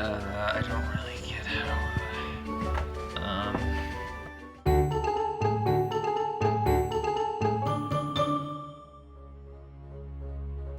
I don't really get how...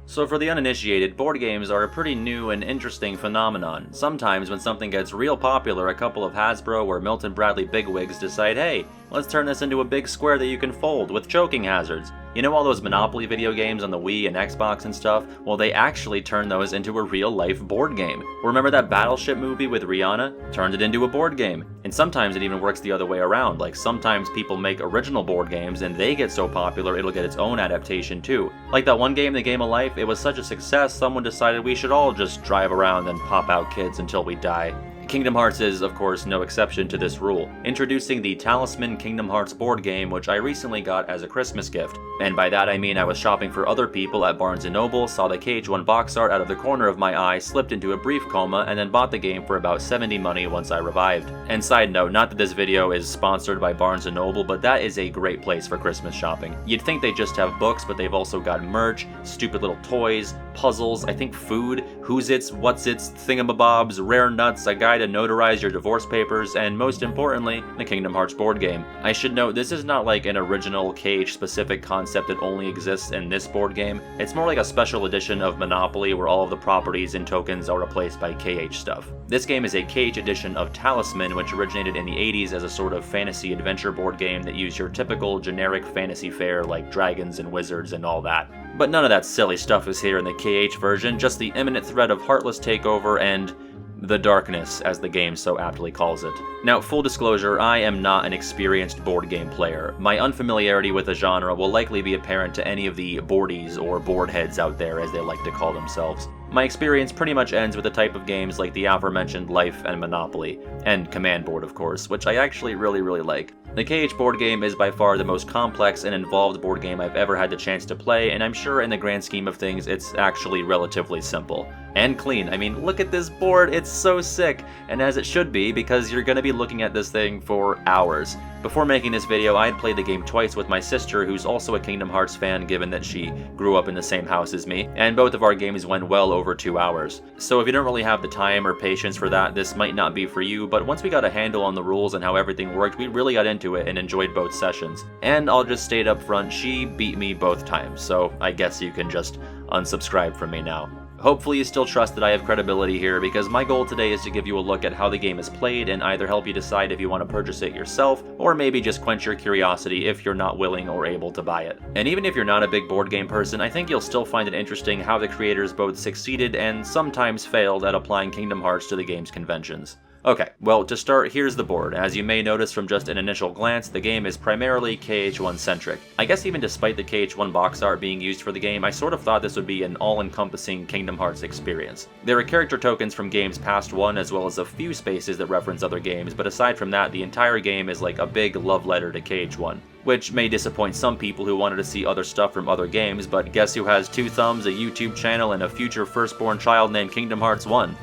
So for the uninitiated, board games are a pretty new and interesting phenomenon. Sometimes when something gets real popular, a couple of Hasbro or Milton Bradley bigwigs decide, hey, let's turn this into a big square that you can fold with choking hazards. You know all those Monopoly video games on the Wii and Xbox and stuff? Well, they actually turned those into a real-life board game. Remember that Battleship movie with Rihanna? Turned it into a board game. And sometimes it even works the other way around, like sometimes people make original board games and they get so popular it'll get its own adaptation too. Like that one game, The Game of Life, it was such a success someone decided we should all just drive around and pop out kids until we die. Kingdom Hearts is, of course, no exception to this rule, introducing the Talisman Kingdom Hearts board game, which I recently got as a Christmas gift. And by that I mean I was shopping for other people at Barnes & Noble, saw the KH1 box art out of the corner of my eye, slipped into a brief coma, and then bought the game for about 70 money once I revived. And side note, not that this video is sponsored by Barnes & Noble, but that is a great place for Christmas shopping. You'd think they just have books, but they've also got merch, stupid little toys, puzzles, I think food, who's its, what's its, thingamabobs, rare nuts, a guide to notarize your divorce papers, and most importantly, the Kingdom Hearts board game. I should note, this is not like an original KH-specific concept that only exists in this board game. It's more like a special edition of Monopoly where all of the properties and tokens are replaced by KH stuff. This game is a KH edition of Talisman, which originated in the 80s as a sort of fantasy adventure board game that used your typical generic fantasy fare like dragons and wizards and all that. But none of that silly stuff is here in the KH version, just the imminent threat of heartless takeover and the darkness, as the game so aptly calls it. Now, full disclosure, I am not an experienced board game player. My unfamiliarity with the genre will likely be apparent to any of the boardies or board heads out there, as they like to call themselves. My experience pretty much ends with the type of games like the aforementioned Life and Monopoly, and Command Board of course, which I actually really like. The KH board game is by far the most complex and involved board game I've ever had the chance to play, and I'm sure in the grand scheme of things it's actually relatively simple. And clean. I mean, look at this board, it's so sick, and as it should be, because you're gonna be looking at this thing for hours. Before making this video, I had played the game twice with my sister, who's also a Kingdom Hearts fan given that she grew up in the same house as me, and both of our games went well over 2 hours. So if you don't really have the time or patience for that, this might not be for you, but once we got a handle on the rules and how everything worked, we really got into it and enjoyed both sessions. And I'll just state up front, she beat me both times, so I guess you can just unsubscribe from me now. Hopefully you still trust that I have credibility here, because my goal today is to give you a look at how the game is played and either help you decide if you want to purchase it yourself, or maybe just quench your curiosity if you're not willing or able to buy it. And even if you're not a big board game person, I think you'll still find it interesting how the creators both succeeded and sometimes failed at applying Kingdom Hearts to the game's conventions. Okay, well, to start, here's the board. As you may notice from just an initial glance, the game is primarily KH1-centric. I guess even despite the KH1 box art being used for the game, I sort of thought this would be an all-encompassing Kingdom Hearts experience. There are character tokens from games past one, as well as a few spaces that reference other games, but aside from that, the entire game is like a big love letter to KH1. Which may disappoint some people who wanted to see other stuff from other games, but guess who has 2 thumbs, a YouTube channel, and a future firstborn child named Kingdom Hearts 1?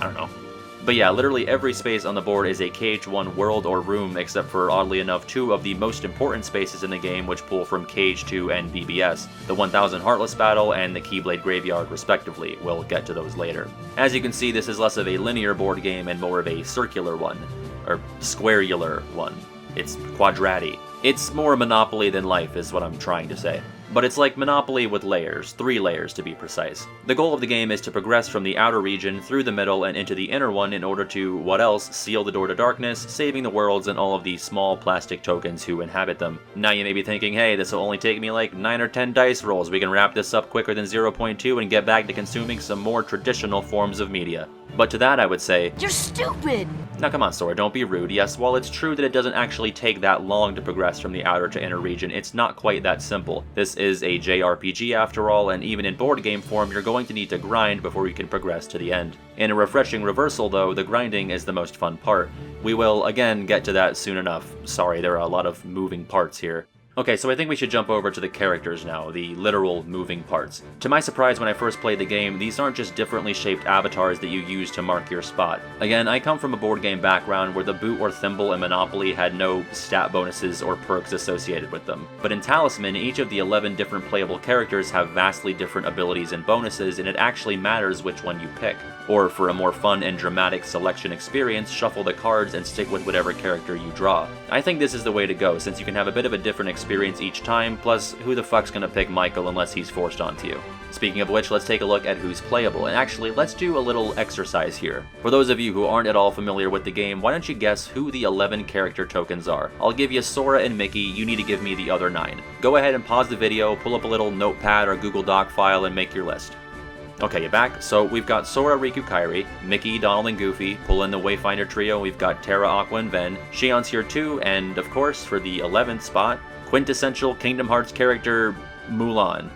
I don't know. But yeah, literally every space on the board is a KH1 world or room, except for, oddly enough, 2 of the most important spaces in the game which pull from KH2 and BBS, the 1000 Heartless Battle and the Keyblade Graveyard respectively. We'll get to those later. As you can see, this is less of a linear board game and more of a circular one, or squarular one. It's quadrati. It's more Monopoly than Life is what I'm trying to say. But it's like Monopoly with layers, 3 layers to be precise. The goal of the game is to progress from the outer region through the middle and into the inner one in order to, what else, seal the door to darkness, saving the worlds and all of the small plastic tokens who inhabit them. Now you may be thinking, hey, this will only take me like 9 or 10 dice rolls, we can wrap this up quicker than 0.2 and get back to consuming some more traditional forms of media. But to that I would say, you're stupid! Now come on, Sora, don't be rude. Yes, while it's true that it doesn't actually take that long to progress from the outer to inner region, it's not quite that simple. This is a JRPG after all, and even in board game form, you're going to need to grind before you can progress to the end. In a refreshing reversal though, the grinding is the most fun part. We will, again, get to that soon enough. Sorry, there are a lot of moving parts here. Okay, so I think we should jump over to the characters now, the literal moving parts. To my surprise, when I first played the game, these aren't just differently shaped avatars that you use to mark your spot. Again, I come from a board game background where the boot or thimble in Monopoly had no stat bonuses or perks associated with them. But in Talisman, each of the 11 different playable characters have vastly different abilities and bonuses, and it actually matters which one you pick. Or for a more fun and dramatic selection experience, shuffle the cards and stick with whatever character you draw. I think this is the way to go, since you can have a bit of a different experience each time, plus who the fuck's gonna pick Michael unless he's forced onto you? Speaking of which, let's take a look at who's playable, and actually, let's do a little exercise here. For those of you who aren't at all familiar with the game, why don't you guess who the 11 character tokens are? I'll give you Sora and Mickey, you need to give me the other 9. Go ahead and pause the video, pull up a little notepad or Google Doc file and make your list. Okay, you're back. So we've got Sora, Riku, Kairi, Mickey, Donald, and Goofy. Pull in the Wayfinder trio, we've got Terra, Aqua, and Ven. Xian's here too, and of course, for the 11th spot, quintessential Kingdom Hearts character, Mulan.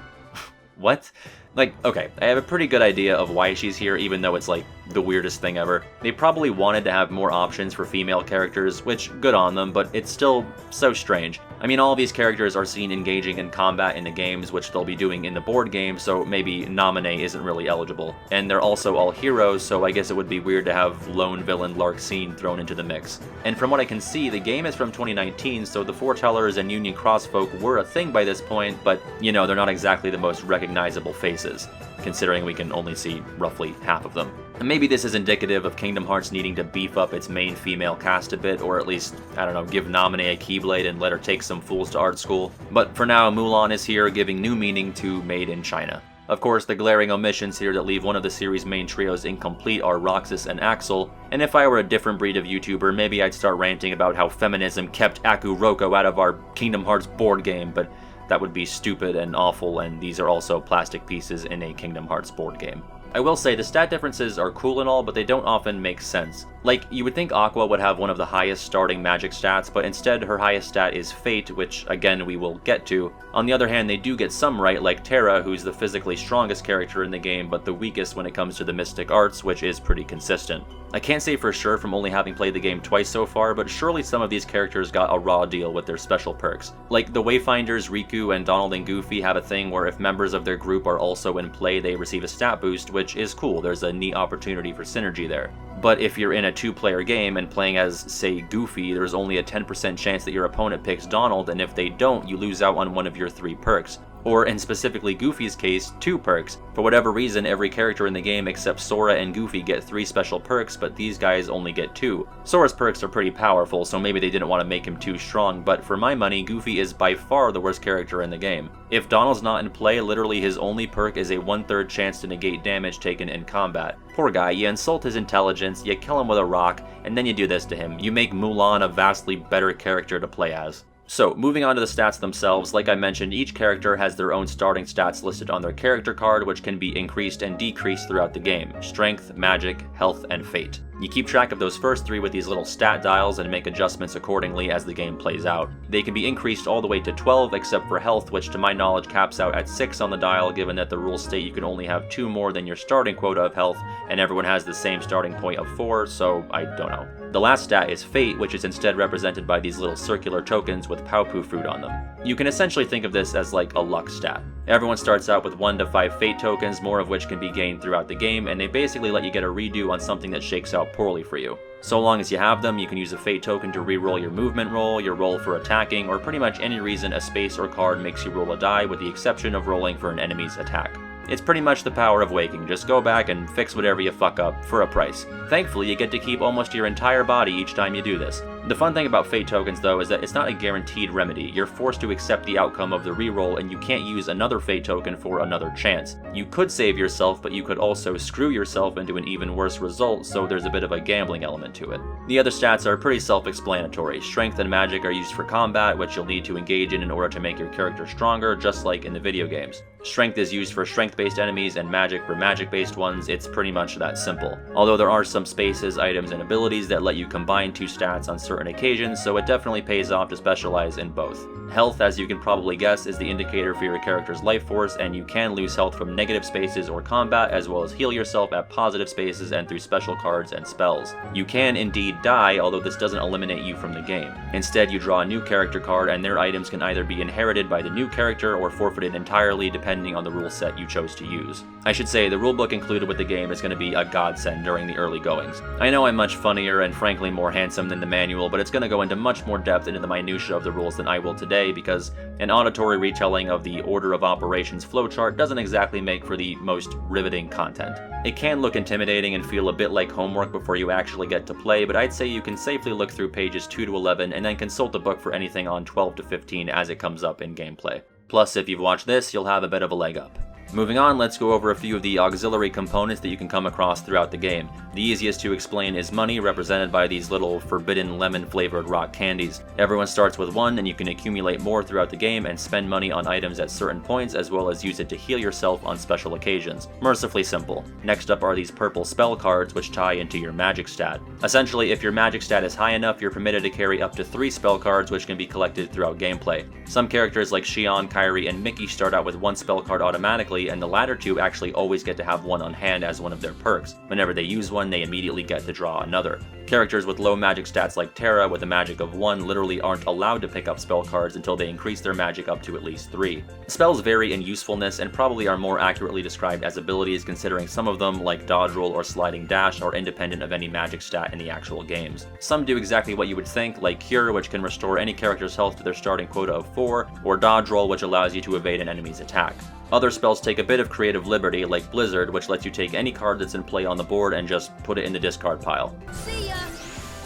What? Like, okay, I have a pretty good idea of why she's here, even though it's like the weirdest thing ever. They probably wanted to have more options for female characters, which, good on them, but it's still so strange. I mean, all of these characters are seen engaging in combat in the games, which they'll be doing in the board game, so maybe Naminé isn't really eligible. And they're also all heroes, so I guess it would be weird to have lone villain Larxene thrown into the mix. And from what I can see, the game is from 2019, so the Foretellers and Union Crossfolk were a thing by this point, but, you know, they're not exactly the most recognizable faces, considering we can only see roughly half of them. And maybe this is indicative of Kingdom Hearts needing to beef up its main female cast a bit, or at least, I don't know, give Naminé a Keyblade and let her take some fools to art school. But for now, Mulan is here, giving new meaning to Made in China. Of course, the glaring omissions here that leave one of the series' main trios incomplete are Roxas and Axel, and if I were a different breed of YouTuber, maybe I'd start ranting about how feminism kept Aku Roko out of our Kingdom Hearts board game, but that would be stupid and awful, and these are also plastic pieces in a Kingdom Hearts board game. I will say the stat differences are cool and all, but they don't often make sense. Like, you would think Aqua would have one of the highest starting magic stats, but instead her highest stat is Fate, which again we will get to. On the other hand, they do get some right, like Terra, who's the physically strongest character in the game, but the weakest when it comes to the mystic arts, which is pretty consistent. I can't say for sure from only having played the game twice so far, but surely some of these characters got a raw deal with their special perks. Like the Wayfinders, Riku, and Donald and Goofy have a thing where if members of their group are also in play, they receive a stat boost, which is cool. There's a neat opportunity for synergy there. But if you're in a 2-player game and playing as, say, Goofy, there's only a 10% chance that your opponent picks Donald, and if they don't, you lose out on one of your 3 perks. Or in specifically Goofy's case, 2 perks. For whatever reason, every character in the game except Sora and Goofy get 3 special perks, but these guys only get 2. Sora's perks are pretty powerful, so maybe they didn't want to make him too strong, but for my money, Goofy is by far the worst character in the game. If Donald's not in play, literally his only perk is a 1/3 chance to negate damage taken in combat. Poor guy, you insult his intelligence, you kill him with a rock, and then you do this to him. You make Mulan a vastly better character to play as. So, moving on to the stats themselves, like I mentioned, each character has their own starting stats listed on their character card, which can be increased and decreased throughout the game: strength, magic, health, and fate. You keep track of those first 3 with these little stat dials and make adjustments accordingly as the game plays out. They can be increased all the way to 12 except for health, which to my knowledge caps out at 6 on the dial, given that the rules state you can only have 2 more than your starting quota of health, and everyone has the same starting point of 4, so I don't know. The last stat is fate, which is instead represented by these little circular tokens with Paupu fruit on them. You can essentially think of this as like a luck stat. Everyone starts out with 1 to 5 fate tokens, more of which can be gained throughout the game, and they basically let you get a redo on something that shakes out poorly for you. So long as you have them, you can use a fate token to re-roll your movement roll, your roll for attacking, or pretty much any reason a space or card makes you roll a die, with the exception of rolling for an enemy's attack. It's pretty much the power of waking, just go back and fix whatever you fuck up, for a price. Thankfully, you get to keep almost your entire body each time you do this. The fun thing about fate tokens though is that it's not a guaranteed remedy. You're forced to accept the outcome of the reroll, and you can't use another fate token for another chance. You could save yourself, but you could also screw yourself into an even worse result, so there's a bit of a gambling element to it. The other stats are pretty self-explanatory. Strength and magic are used for combat, which you'll need to engage in order to make your character stronger, just like in the video games. Strength is used for strength-based enemies and magic for magic-based ones. It's pretty much that simple. Although there are some spaces, items, and abilities that let you combine 2 stats on certain occasions, so it definitely pays off to specialize in both. Health, as you can probably guess, is the indicator for your character's life force, and you can lose health from negative spaces or combat, as well as heal yourself at positive spaces and through special cards and spells. You can indeed die, although this doesn't eliminate you from the game. Instead, you draw a new character card, and their items can either be inherited by the new character or forfeited entirely, depending on the rule set you chose to use. I should say, the rulebook included with the game is going to be a godsend during the early goings. I know I'm much funnier and frankly more handsome than the manual manual, but it's going to go into much more depth into the minutiae of the rules than I will today, because an auditory retelling of the order of operations flowchart doesn't exactly make for the most riveting content. It can look intimidating and feel a bit like homework before you actually get to play, but I'd say you can safely look through pages 2 to 11 and then consult the book for anything on 12 to 15 as it comes up in gameplay. Plus, if you've watched this, you'll have a bit of a leg up. Moving on, let's go over a few of the auxiliary components that you can come across throughout the game. The easiest to explain is money, represented by these little forbidden lemon-flavored rock candies. Everyone starts with one, and you can accumulate more throughout the game and spend money on items at certain points, as well as use it to heal yourself on special occasions. Mercifully simple. Next up are these purple spell cards, which tie into your magic stat. Essentially, if your magic stat is high enough, you're permitted to carry up to 3 spell cards, which can be collected throughout gameplay. Some characters like Xion, Kairi, and Mickey start out with 1 spell card automatically, and the latter 2 actually always get to have 1 on hand as one of their perks. Whenever they use one, they immediately get to draw another. Characters with low magic stats like Terra with a magic of 1 literally aren't allowed to pick up spell cards until they increase their magic up to at least 3. Spells vary in usefulness and probably are more accurately described as abilities, considering some of them, like dodge roll or sliding dash, are independent of any magic stat in the actual games. Some do exactly what you would think, like Cure, which can restore any character's health to their starting quota of 4, or dodge roll, which allows you to evade an enemy's attack. Other spells take a bit of creative liberty, like Blizzard, which lets you take any card that's in play on the board and just put it in the discard pile. See ya!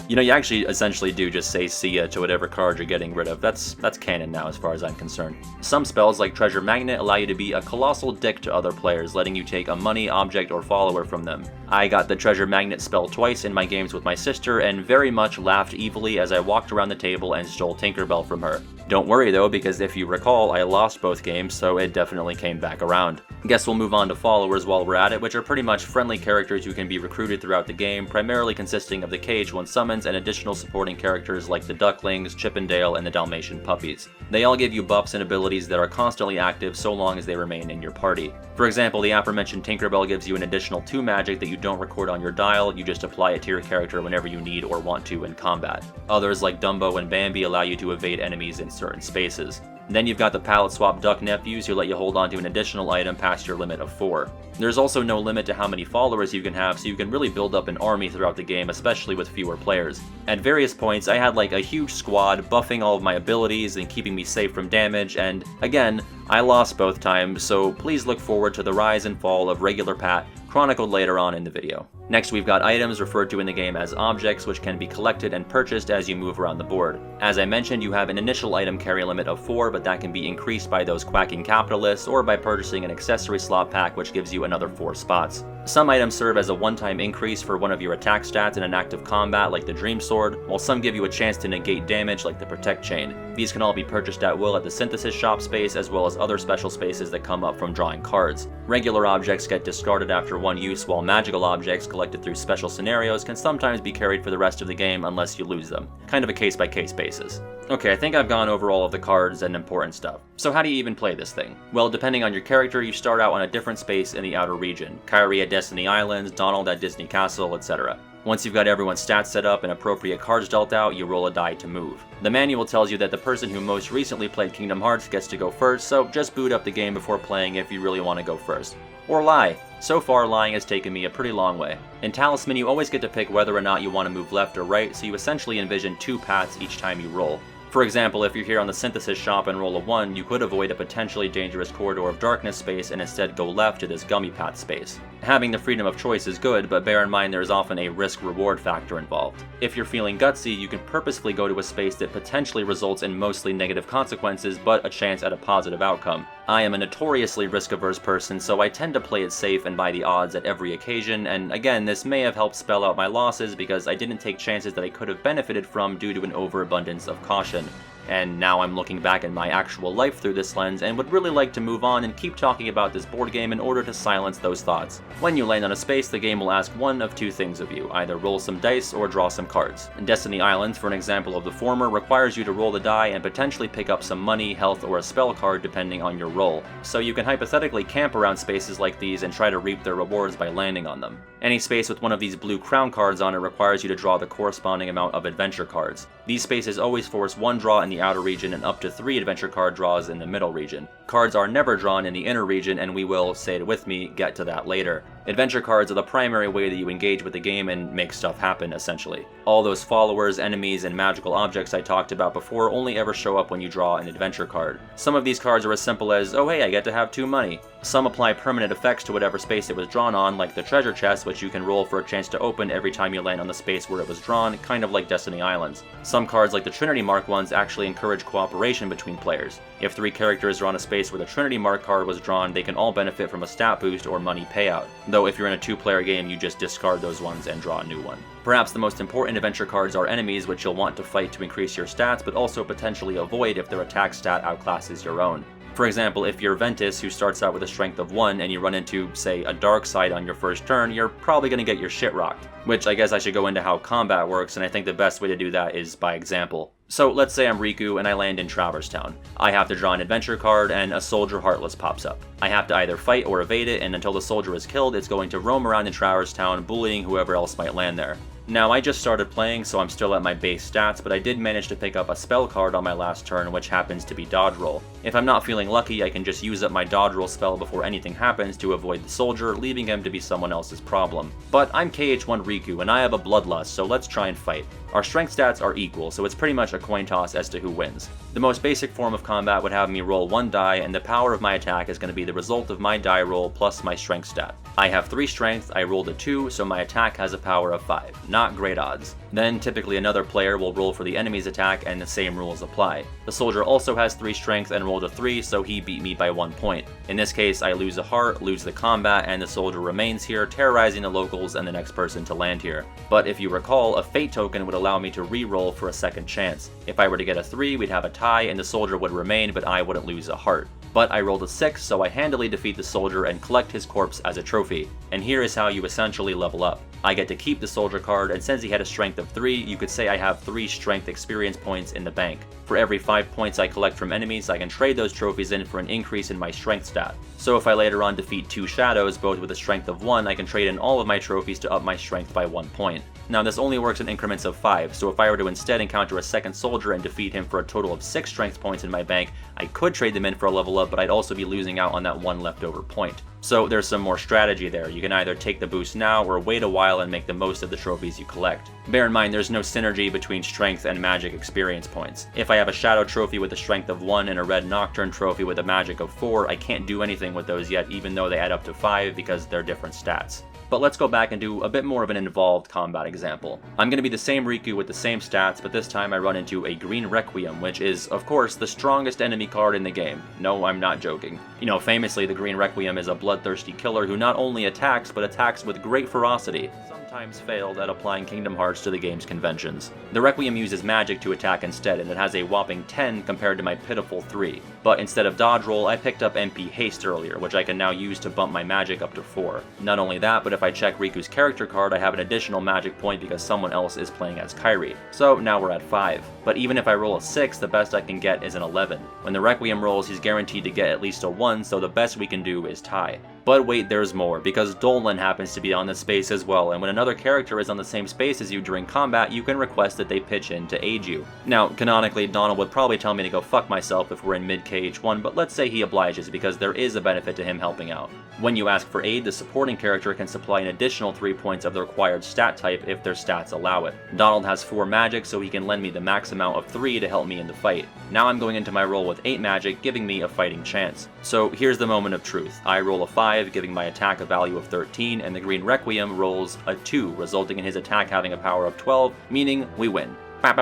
You know, you actually essentially do just say see ya to whatever card you're getting rid of. That's canon now as far as I'm concerned. Some spells like Treasure Magnet allow you to be a colossal dick to other players, letting you take a money, object, or follower from them. I got the Treasure Magnet spell twice in my games with my sister and very much laughed evilly as I walked around the table and stole Tinkerbell from her. Don't worry though, because if you recall, I lost both games, so it definitely came back around. Guess we'll move on to followers while we're at it, which are pretty much friendly characters who can be recruited throughout the game, primarily consisting of the Cage One summons and additional supporting characters like the Ducklings, Chippendale, and the Dalmatian puppies. They all give you buffs and abilities that are constantly active so long as they remain in your party. For example, the aforementioned Tinkerbell gives you an additional 2 magic that you don't record on your dial, you just apply it to your character whenever you need or want to in combat. Others like Dumbo and Bambi allow you to evade enemies in certain spaces. Then you've got the palette swap Duck Nephews who let you hold on to an additional item past your limit of 4. There's also no limit to how many followers you can have, so you can really build up an army throughout the game, especially with fewer players. At various points, I had like a huge squad buffing all of my abilities and keeping me safe from damage, and again, I lost both times, so please look forward to the rise and fall of regular Pat, chronicled later on in the video. Next, we've got items referred to in the game as objects, which can be collected and purchased as you move around the board. As I mentioned, you have an initial item carry limit of 4, but that can be increased by those quacking capitalists or by purchasing an accessory slot pack, which gives you another 4 spots. Some items serve as a one-time increase for one of your attack stats in an active combat like the Dream Sword, while some give you a chance to negate damage like the Protect Chain. These can all be purchased at will at the Synthesis shop space, as well as other special spaces that come up from drawing cards. Regular objects get discarded after one use, while magical objects collected through special scenarios can sometimes be carried for the rest of the game unless you lose them. Kind of a case-by-case basis. Okay, I think I've gone over all of the cards and important stuff. So how do you even play this thing? Well, depending on your character, you start out on a different space in the outer region. Kairi at Destiny Islands, Donald at Disney Castle, etc. Once you've got everyone's stats set up and appropriate cards dealt out, you roll a die to move. The manual tells you that the person who most recently played Kingdom Hearts gets to go first, so just boot up the game before playing if you really want to go first. Or lie. So far, lying has taken me a pretty long way. In Talisman, you always get to pick whether or not you want to move left or right, so you essentially envision 2 paths each time you roll. For example, if you're here on the Synthesis shop and roll a 1, you could avoid a potentially dangerous corridor of darkness space and instead go left to this gummy path space. Having the freedom of choice is good, but bear in mind there is often a risk-reward factor involved. If you're feeling gutsy, you can purposefully go to a space that potentially results in mostly negative consequences, but a chance at a positive outcome. I am a notoriously risk-averse person, so I tend to play it safe and by the odds at every occasion, and again, this may have helped spell out my losses because I didn't take chances that I could have benefited from due to an overabundance of caution. And now I'm looking back at my actual life through this lens and would really like to move on and keep talking about this board game in order to silence those thoughts. When you land on a space, the game will ask one of 2 things of you, either roll some dice or draw some cards. Destiny Islands, for an example of the former, requires you to roll the die and potentially pick up some money, health, or a spell card depending on your roll. So you can hypothetically camp around spaces like these and try to reap their rewards by landing on them. Any space with one of these blue crown cards on it requires you to draw the corresponding amount of adventure cards. These spaces always force 1 draw in the outer region and up to 3 adventure card draws in the middle region. Cards are never drawn in the inner region, and we will, say it with me, get to that later. Adventure cards are the primary way that you engage with the game and make stuff happen, essentially. All those followers, enemies, and magical objects I talked about before only ever show up when you draw an adventure card. Some of these cards are as simple as, oh hey, I get to have 2 money. Some apply permanent effects to whatever space it was drawn on, like the treasure chest, which you can roll for a chance to open every time you land on the space where it was drawn, kind of like Destiny Islands. Some cards, like the Trinity Mark ones, actually encourage cooperation between players. If 3 characters are on a space where the Trinity Mark card was drawn, they can all benefit from a stat boost or money payout. Though if you're in a 2-player game, you just discard those ones and draw a new one. Perhaps the most important adventure cards are enemies, which you'll want to fight to increase your stats, but also potentially avoid if their attack stat outclasses your own. For example, if you're Ventus, who starts out with a strength of 1, and you run into, say, a dark side on your first turn, you're probably going to get your shit rocked. Which I guess I should go into how combat works, and I think the best way to do that is by example. So let's say I'm Riku and I land in Traverse Town. I have to draw an adventure card and a Soldier Heartless pops up. I have to either fight or evade it, and until the soldier is killed, it's going to roam around in Traverse Town, bullying whoever else might land there. Now, I just started playing, so I'm still at my base stats, but I did manage to pick up a spell card on my last turn, which happens to be Dodge Roll. If I'm not feeling lucky, I can just use up my Dodge Roll spell before anything happens to avoid the soldier, leaving him to be someone else's problem. But I'm KH1 Riku, and I have a Bloodlust, so let's try and fight. Our strength stats are equal, so it's pretty much a coin toss as to who wins. The most basic form of combat would have me roll 1 die, and the power of my attack is going to be the result of my die roll plus my strength stat. I have 3 strength, I rolled a 2, so my attack has a power of 5. Not great odds. Then, typically another player will roll for the enemy's attack, and the same rules apply. The soldier also has 3 strength and rolled a 3, so he beat me by 1 point. In this case, I lose a heart, lose the combat, and the soldier remains here, terrorizing the locals and the next person to land here. But if you recall, a fate token would allow me to re-roll for a second chance. If I were to get a 3, we'd have a tie, and the soldier would remain, but I wouldn't lose a heart. But I rolled a 6, so I handily defeat the soldier and collect his corpse as a trophy. And here is how you essentially level up. I get to keep the soldier card, and since he had a strength of 3, you could say I have 3 strength experience points in the bank. For every 5 points I collect from enemies, I can trade those trophies in for an increase in my strength stat. So if I later on defeat 2 shadows, both with a strength of 1, I can trade in all of my trophies to up my strength by 1 point. Now this only works in increments of 5, so if I were to instead encounter a second soldier and defeat him for a total of 6 strength points in my bank, I could trade them in for a level up, but I'd also be losing out on that 1 leftover point. So there's some more strategy there. You can either take the boost now or wait a while and make the most of the trophies you collect. Bear in mind there's no synergy between strength and magic experience points. If I have a shadow trophy with a strength of 1 and a red nocturne trophy with a magic of 4, I can't do anything with those yet, even though they add up to 5 because they're different stats. But let's go back and do a bit more of an involved combat example. I'm going to be the same Riku with the same stats, but this time I run into a green Requiem, which is, of course, the strongest enemy card in the game. No, I'm not joking. You know, famously, the green Requiem is a bloodthirsty killer who not only attacks, but attacks with great ferocity. Sometimes failed at applying Kingdom Hearts to the game's conventions. The Requiem uses magic to attack instead, and it has a whopping 10 compared to my pitiful 3. But instead of dodge roll, I picked up MP Haste earlier, which I can now use to bump my magic up to 4. Not only that, but if I check Riku's character card, I have an additional magic point because someone else is playing as Kairi. So now we're at 5. But even if I roll a 6, the best I can get is an 11. When the Requiem rolls, he's guaranteed to get at least a 1, so the best we can do is tie. But wait, there's more, because Dolan happens to be on this space as well, and when another character is on the same space as you during combat, you can request that they pitch in to aid you. Now, canonically, Donald would probably tell me to go fuck myself if we're in mid-KH1, but let's say he obliges, because there is a benefit to him helping out. When you ask for aid, the supporting character can supply an additional 3 points of the required stat type if their stats allow it. Donald has 4 magic, so he can lend me the max amount of 3 to help me in the fight. Now I'm going into my roll with 8 magic, giving me a fighting chance. So here's the moment of truth. I roll a 5, giving my attack a value of 13, and the green Requiem rolls a 2, resulting in his attack having a power of 12, meaning we win. The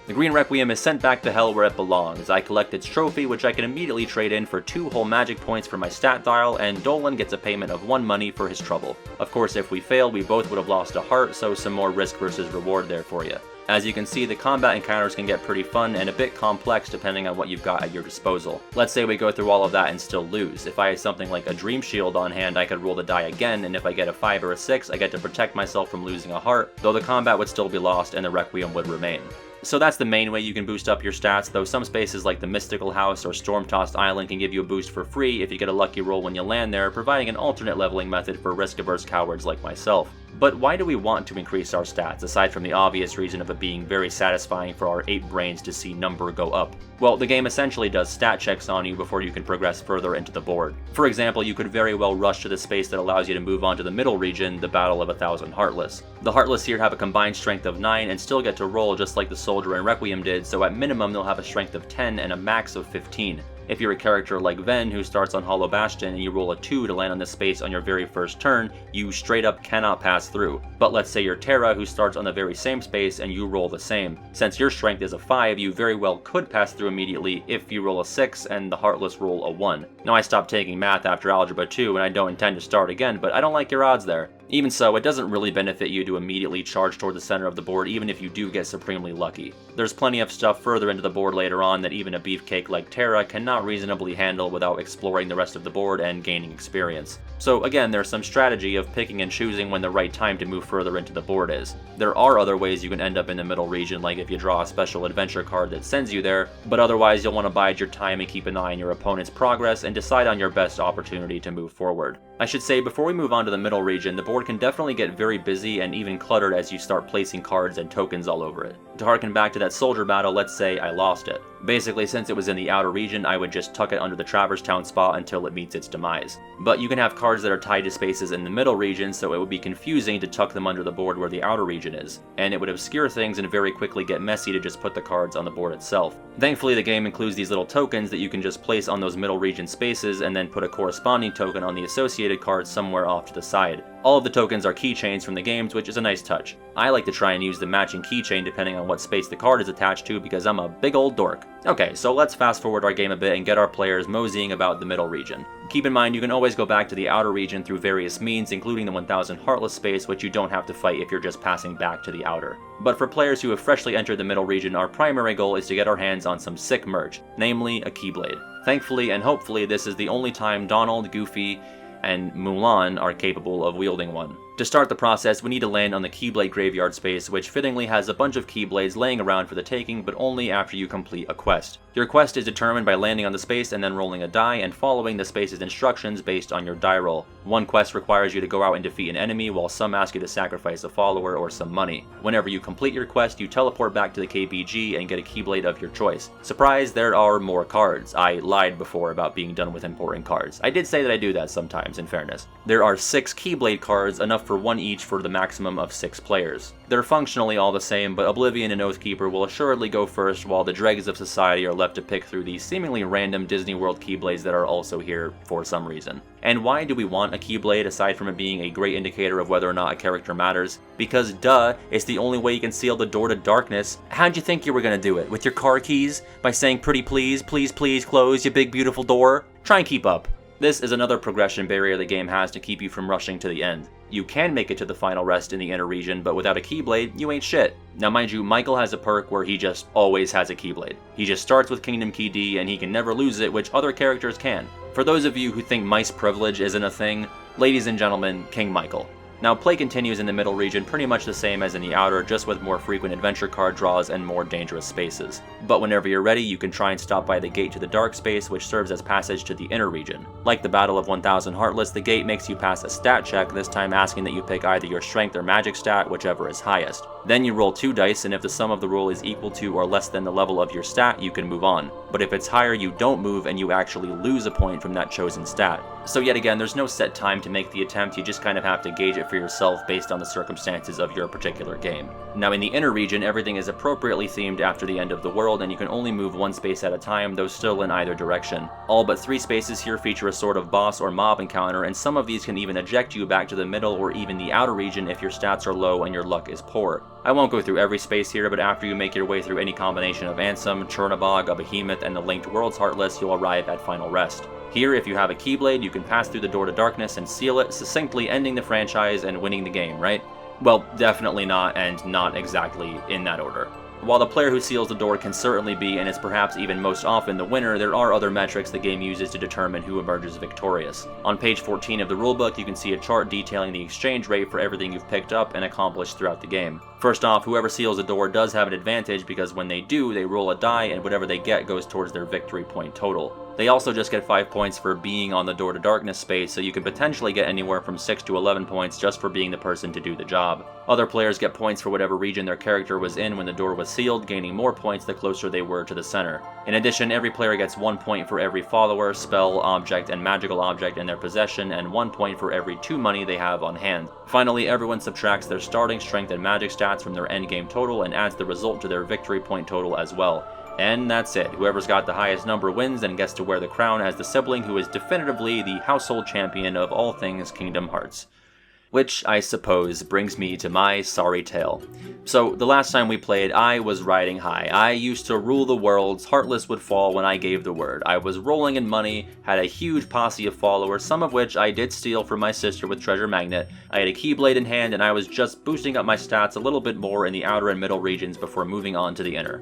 green Requiem is sent back to hell where it belongs. I collect its trophy, which I can immediately trade in for 2 whole magic points for my stat dial, and Dolan gets a payment of 1 money for his trouble. Of course, if we fail, we both would have lost a heart, so some more risk versus reward there for you. As you can see, the combat encounters can get pretty fun and a bit complex depending on what you've got at your disposal. Let's say we go through all of that and still lose. If I had something like a Dream Shield on hand, I could roll the die again, and if I get a 5 or a 6, I get to protect myself from losing a heart, though the combat would still be lost and the Requiem would remain. So that's the main way you can boost up your stats, though some spaces like the Mystical House or Storm-Tossed Island can give you a boost for free if you get a lucky roll when you land there, providing an alternate leveling method for risk-averse cowards like myself. But why do we want to increase our stats, aside from the obvious reason of it being very satisfying for our 8 brains to see number go up? Well, the game essentially does stat checks on you before you can progress further into the board. For example, you could very well rush to the space that allows you to move on to the middle region, the Battle of 1,000 Heartless. The Heartless here have a combined strength of 9 and still get to roll just like the Soldier and Requiem did, so at minimum they'll have a strength of 10 and a max of 15. If you're a character like Ven, who starts on Hollow Bastion and you roll a 2 to land on this space on your very first turn, you straight up cannot pass through. But let's say you're Terra, who starts on the very same space and you roll the same. Since your strength is a 5, you very well could pass through immediately if you roll a 6 and the Heartless roll a 1. Now I stopped taking math after Algebra 2 and I don't intend to start again, but I don't like your odds there. Even so, it doesn't really benefit you to immediately charge toward the center of the board even if you do get supremely lucky. There's plenty of stuff further into the board later on that even a beefcake like Terra cannot reasonably handle without exploring the rest of the board and gaining experience. So again, there's some strategy of picking and choosing when the right time to move further into the board is. There are other ways you can end up in the middle region, like if you draw a special adventure card that sends you there, but otherwise you'll want to bide your time and keep an eye on your opponent's progress and decide on your best opportunity to move forward. I should say, before we move on to the middle region, the board can definitely get very busy and even cluttered as you start placing cards and tokens all over it. To harken back to that soldier battle, let's say I lost it. Basically, since it was in the outer region, I would just tuck it under the Traverse Town spot until it meets its demise. But you can have cards that are tied to spaces in the middle region, so it would be confusing to tuck them under the board where the outer region is, and it would obscure things and very quickly get messy to just put the cards on the board itself. Thankfully, the game includes these little tokens that you can just place on those middle region spaces and then put a corresponding token on the associated card somewhere off to the side. All of the tokens are keychains from the games, which is a nice touch. I like to try and use the matching keychain depending on what space the card is attached to because I'm a big old dork. Okay, so let's fast forward our game a bit and get our players moseying about the middle region. Keep in mind you can always go back to the outer region through various means, including the 1000 Heartless space, which you don't have to fight if you're just passing back to the outer. But for players who have freshly entered the middle region, our primary goal is to get our hands on some sick merch, namely a Keyblade. Thankfully and hopefully this is the only time Donald, Goofy, and Mulan are capable of wielding one. To start the process, we need to land on the Keyblade graveyard space, which fittingly has a bunch of Keyblades laying around for the taking, but only after you complete a quest. Your quest is determined by landing on the space and then rolling a die and following the space's instructions based on your die roll. One quest requires you to go out and defeat an enemy, while some ask you to sacrifice a follower or some money. Whenever you complete your quest, you teleport back to the KBG and get a Keyblade of your choice. Surprise, there are more cards. I lied before about being done with important cards. I did say that I do that sometimes, in fairness. There are 6 Keyblade cards, enough for 1 each for the maximum of 6 players. They're functionally all the same, but Oblivion and Oathkeeper will assuredly go first, while the dregs of society are left to pick through these seemingly random Disney World Keyblades that are also here for some reason. And why do we want a Keyblade aside from it being a great indicator of whether or not a character matters? Because duh, it's the only way you can seal the door to darkness. How'd you think you were gonna do it? With your car keys? By saying pretty please, please please close you big beautiful door? Try and keep up. This is another progression barrier the game has to keep you from rushing to the end. You can make it to the final rest in the inner region, but without a Keyblade, you ain't shit. Now mind you, Michael has a perk where he just always has a Keyblade. He just starts with Kingdom Key D and he can never lose it, which other characters can. For those of you who think mice privilege isn't a thing, ladies and gentlemen, King Michael. Now, play continues in the middle region pretty much the same as in the outer, just with more frequent adventure card draws and more dangerous spaces. But whenever you're ready, you can try and stop by the gate to the dark space, which serves as passage to the inner region. Like the Battle of 1000 Heartless, the gate makes you pass a stat check, this time asking that you pick either your strength or magic stat, whichever is highest. Then you roll 2 dice, and if the sum of the roll is equal to or less than the level of your stat, you can move on. But if it's higher, you don't move, and you actually lose a point from that chosen stat. So yet again, there's no set time to make the attempt, you just kind of have to gauge it for yourself based on the circumstances of your particular game. Now in the inner region, everything is appropriately themed after the end of the world, and you can only move 1 space at a time, though still in either direction. All but 3 spaces here feature a sort of boss or mob encounter, and some of these can even eject you back to the middle or even the outer region if your stats are low and your luck is poor. I won't go through every space here, but after you make your way through any combination of Ansem, Chernabog, a Behemoth, and the Linked Worlds Heartless, you'll arrive at Final Rest. Here, if you have a Keyblade, you can pass through the door to darkness and seal it, succinctly ending the franchise and winning the game, right? Well, definitely not, and not exactly in that order. While the player who seals the door can certainly be, and is perhaps even most often, the winner, there are other metrics the game uses to determine who emerges victorious. On page 14 of the rulebook, you can see a chart detailing the exchange rate for everything you've picked up and accomplished throughout the game. First off, whoever seals the door does have an advantage because when they do, they roll a die and whatever they get goes towards their victory point total. They also just get 5 points for being on the Door to Darkness space, so you could potentially get anywhere from 6 to 11 points just for being the person to do the job. Other players get points for whatever region their character was in when the door was sealed, gaining more points the closer they were to the center. In addition, every player gets 1 point for every follower, spell, object, and magical object in their possession, and 1 point for every 2 money they have on hand. Finally, everyone subtracts their starting strength and magic stats from their endgame total and adds the result to their victory point total as well. And that's it. Whoever's got the highest number wins and gets to wear the crown as the sibling who is definitively the household champion of all things Kingdom Hearts. Which, I suppose, brings me to my sorry tale. So, the last time we played, I was riding high. I used to rule the worlds, Heartless would fall when I gave the word. I was rolling in money, had a huge posse of followers, some of which I did steal from my sister with Treasure Magnet. I had a Keyblade in hand, and I was just boosting up my stats a little bit more in the outer and middle regions before moving on to the inner.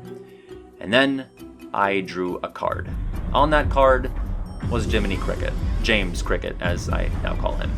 And then, I drew a card. On that card was Jiminy Cricket. James Cricket, as I now call him.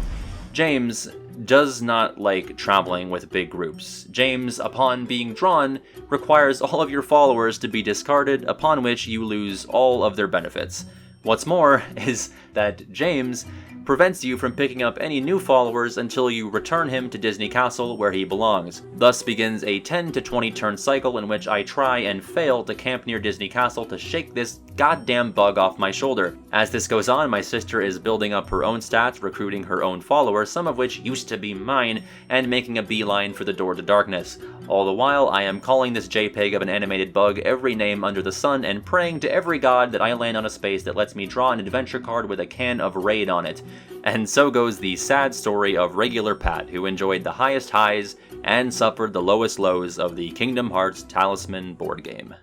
James does not like traveling with big groups. James, upon being drawn, requires all of your followers to be discarded, upon which you lose all of their benefits. What's more is that James prevents you from picking up any new followers until you return him to Disney Castle where he belongs. Thus begins a 10 to 20 turn cycle in which I try and fail to camp near Disney Castle to shake this goddamn bug off my shoulder. As this goes on, my sister is building up her own stats, recruiting her own followers, some of which used to be mine, and making a beeline for the Door to Darkness. All the while, I am calling this JPEG of an animated bug every name under the sun and praying to every god that I land on a space that lets me draw an adventure card with a can of Raid on it. And so goes the sad story of regular Pat, who enjoyed the highest highs and suffered the lowest lows of the Kingdom Hearts Talisman board game.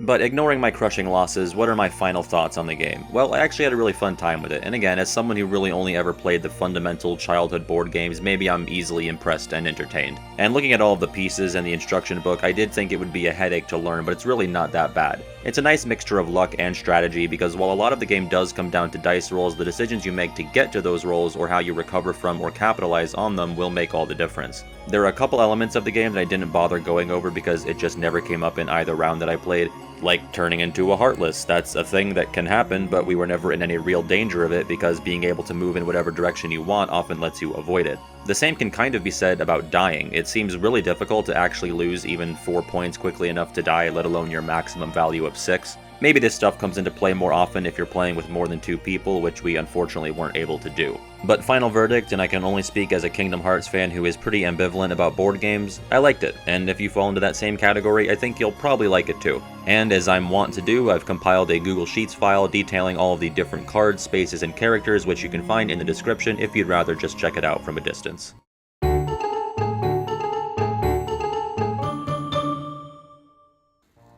But ignoring my crushing losses, what are my final thoughts on the game? Well, I actually had a really fun time with it, and again, as someone who really only ever played the fundamental childhood board games, maybe I'm easily impressed and entertained. And looking at all of the pieces and the instruction book, I did think it would be a headache to learn, but it's really not that bad. It's a nice mixture of luck and strategy, because while a lot of the game does come down to dice rolls, the decisions you make to get to those rolls, or how you recover from or capitalize on them, will make all the difference. There are a couple elements of the game that I didn't bother going over because it just never came up in either round that I played, like turning into a Heartless. That's a thing that can happen, but we were never in any real danger of it because being able to move in whatever direction you want often lets you avoid it. The same can kind of be said about dying. It seems really difficult to actually lose even 4 points quickly enough to die, let alone your maximum value of 6. Maybe this stuff comes into play more often if you're playing with more than 2 people, which we unfortunately weren't able to do. But final verdict, and I can only speak as a Kingdom Hearts fan who is pretty ambivalent about board games, I liked it, and if you fall into that same category, I think you'll probably like it too. And as I'm wont to do, I've compiled a Google Sheets file detailing all of the different cards, spaces, and characters, which you can find in the description if you'd rather just check it out from a distance.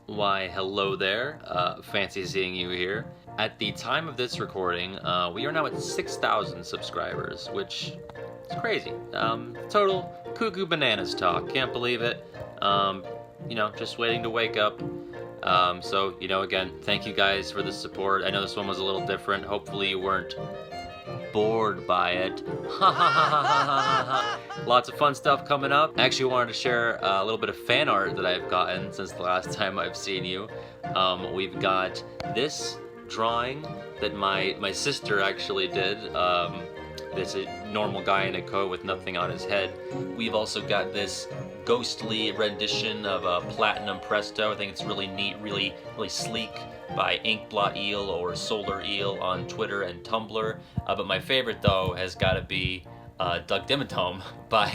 Why, hello there. Fancy seeing you here. At the time of this recording, we are now at 6,000 subscribers, which is crazy. Total cuckoo bananas talk. Can't believe it. Just waiting to wake up. So, again, thank you guys for the support. I know this one was a little different. Hopefully you weren't bored by it. Lots of fun stuff coming up. I actually wanted to share a little bit of fan art that I've gotten since the last time I've seen you. We've got this drawing that my sister actually did. This is a normal guy in a coat with nothing on his head. We've also got this ghostly rendition of a Platinum Presto. I think it's really neat, really sleek, by Inkblot Eel or Solar Eel on Twitter and Tumblr. But my favorite, though, has got to be Doug Dimatome by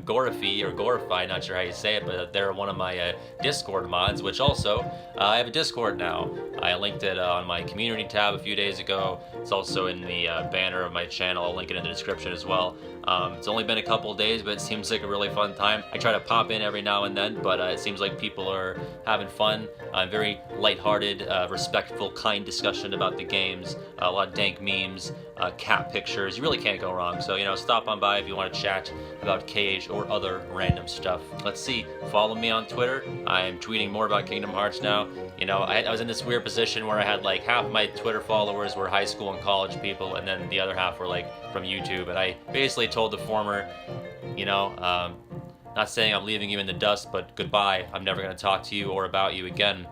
Gorify, or Gorify, not sure how you say it, but they're one of my Discord mods, which also, I have a Discord now. I linked it on my community tab a few days ago. It's also in the banner of my channel. I'll link it in the description as well. It's only been a couple days, but it seems like a really fun time. I try to pop in every now and then, but it seems like people are having fun. Very lighthearted, respectful, kind discussion about the games. A lot of dank memes, cat pictures. You really can't go wrong. So, stop on by if you want to chat about KH or other random stuff. Let's see. Follow me on Twitter. I'm tweeting more about Kingdom Hearts now. I was in this weird position where I had like half my Twitter followers were high school and college people, and then the other half were like from YouTube. And I basically told the former, not saying I'm leaving you in the dust, but goodbye. I'm never going to talk to you or about you again.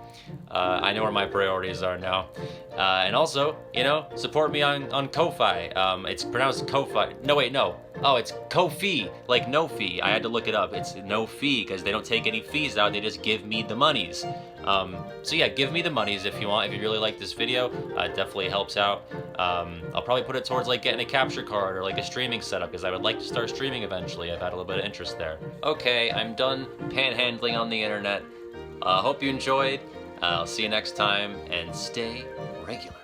I know where my priorities are now. And also, you know, support me on Ko-Fi. It's pronounced Ko-Fi. No, wait, no. Oh, it's Ko-Fi, like no fee. I had to look it up. It's no fee because they don't take any fees out. They just give me the monies. So yeah, give me the monies if you want. If you really like this video, it definitely helps out. I'll probably put it towards like getting a capture card or like a streaming setup because I would like to start streaming eventually. I've had a little bit of interest there. Okay, I'm done panhandling on the internet. Hope you enjoyed. I'll see you next time and stay regular.